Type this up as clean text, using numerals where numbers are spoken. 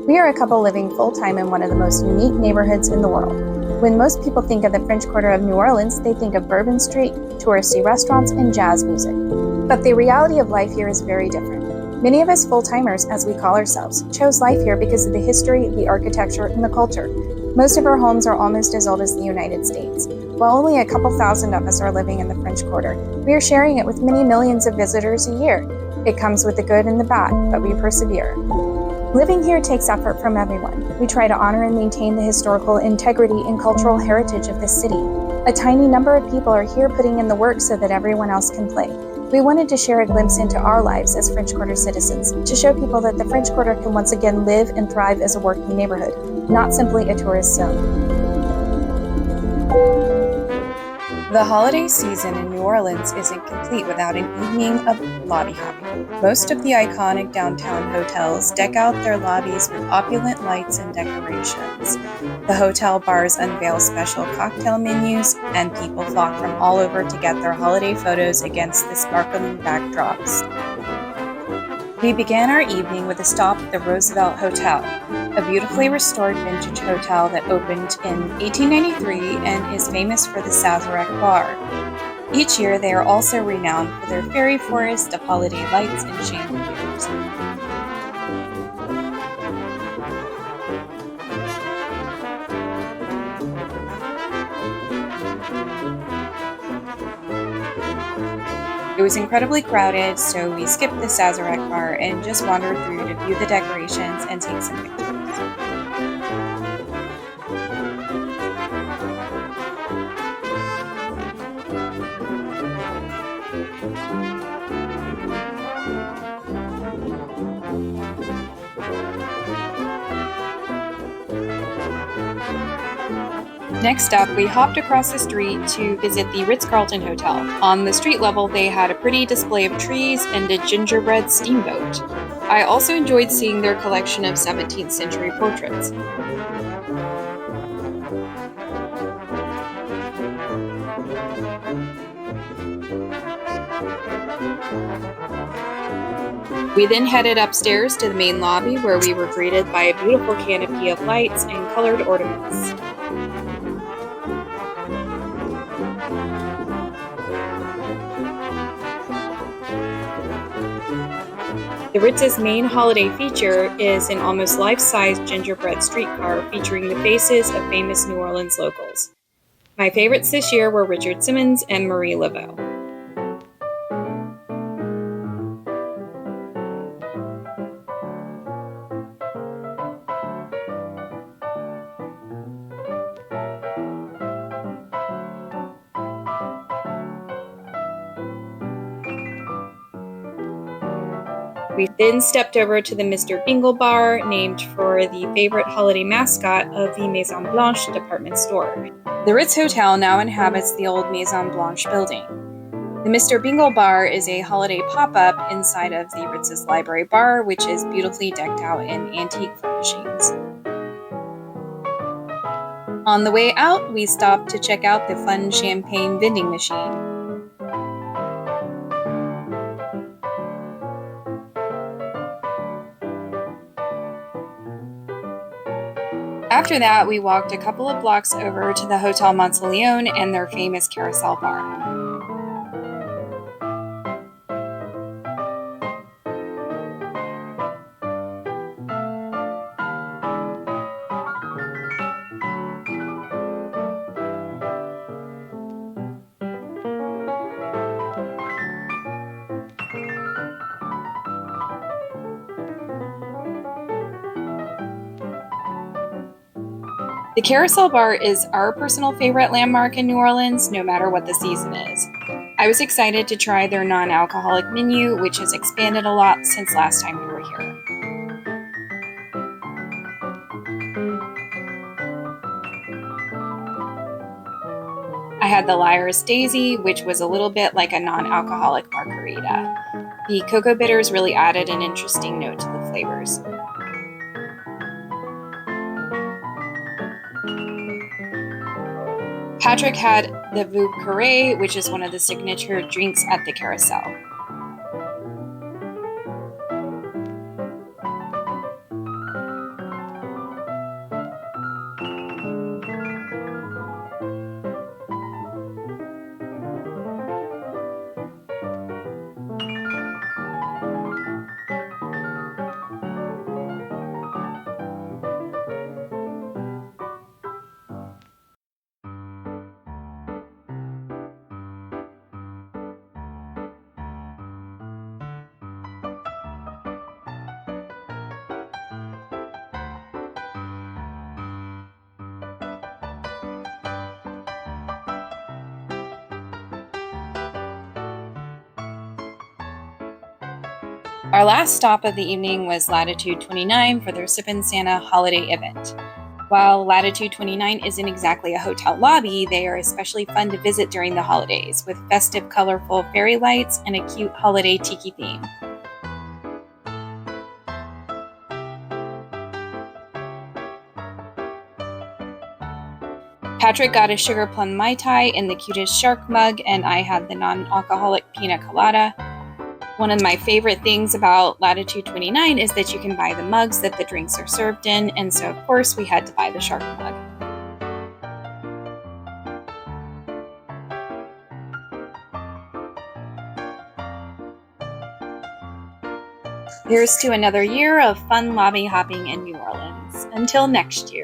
We are a couple living full-time in one of the most unique neighborhoods in the world. When most people think of the French Quarter of New Orleans, they think of Bourbon Street, touristy restaurants, and jazz music. But the reality of life here is very different. Many of us full-timers, as we call ourselves, chose life here because of the history, the architecture, and the culture. Most of our homes are almost as old as the United States. While only a couple thousand of us are living in the French Quarter, we are sharing it with many millions of visitors a year. It comes with the good and the bad, but we persevere. Living here takes effort from everyone. We try to honor and maintain the historical integrity and cultural heritage of this city. A tiny number of people are here putting in the work so that everyone else can play. We wanted to share a glimpse into our lives as French Quarter citizens, to show people that the French Quarter can once again live and thrive as a working neighborhood, not simply a tourist zone. The holiday season in New Orleans isn't complete without an evening of lobby hopping. Most of the iconic downtown hotels deck out their lobbies with opulent lights and decorations. The hotel bars unveil special cocktail menus, and people flock from all over to get their holiday photos against the sparkling backdrops. We began our evening with a stop at the Roosevelt Hotel, a beautifully restored vintage hotel that opened in 1893 and is famous for the Sazerac bar. Each year, they are also renowned for their fairy forest of holiday lights and chandeliers. It was incredibly crowded, so we skipped the Sazerac bar and just wandered through to view the decorations and take some pictures. Next up, we hopped across the street to visit the Ritz-Carlton Hotel. On the street level, they had a pretty display of trees and a gingerbread steamboat. I also enjoyed seeing their collection of 17th century portraits. We then headed upstairs to the main lobby, where we were greeted by a beautiful canopy of lights and colored ornaments. The Ritz's main holiday feature is an almost life-size gingerbread streetcar featuring the faces of famous New Orleans locals. My favorites this year were Richard Simmons and Marie Laveau. We then stepped over to the Mr. Bingle Bar, named for the favorite holiday mascot of the Maison Blanche department store. The Ritz Hotel now inhabits the old Maison Blanche building. The Mr. Bingle Bar is a holiday pop-up inside of the Ritz's library bar, which is beautifully decked out in antique furnishings. On the way out, we stopped to check out the fun champagne vending machine. After that, we walked a couple of blocks over to the Hotel Monteleone and their famous carousel bar. The Carousel Bar is our personal favorite landmark in New Orleans, no matter what the season is. I was excited to try their non-alcoholic menu, which has expanded a lot since last time we were here. I had the Lyris Daisy, which was a little bit like a non-alcoholic margarita. The cocoa bitters really added an interesting note to the flavors. Patrick had the Veuve Carré, which is one of the signature drinks at the Carousel. Our last stop of the evening was Latitude 29 for their Sippin' Santa holiday event. While Latitude 29 isn't exactly a hotel lobby, they are especially fun to visit during the holidays, with festive, colorful fairy lights and a cute holiday tiki theme. Patrick got a sugar plum Mai Tai in the cutest shark mug, and I had the non-alcoholic pina colada. One of my favorite things about Latitude 29 is that you can buy the mugs that the drinks are served in, and so of course we had to buy the shark mug. Here's to another year of fun lobby hopping in New Orleans. Until next year.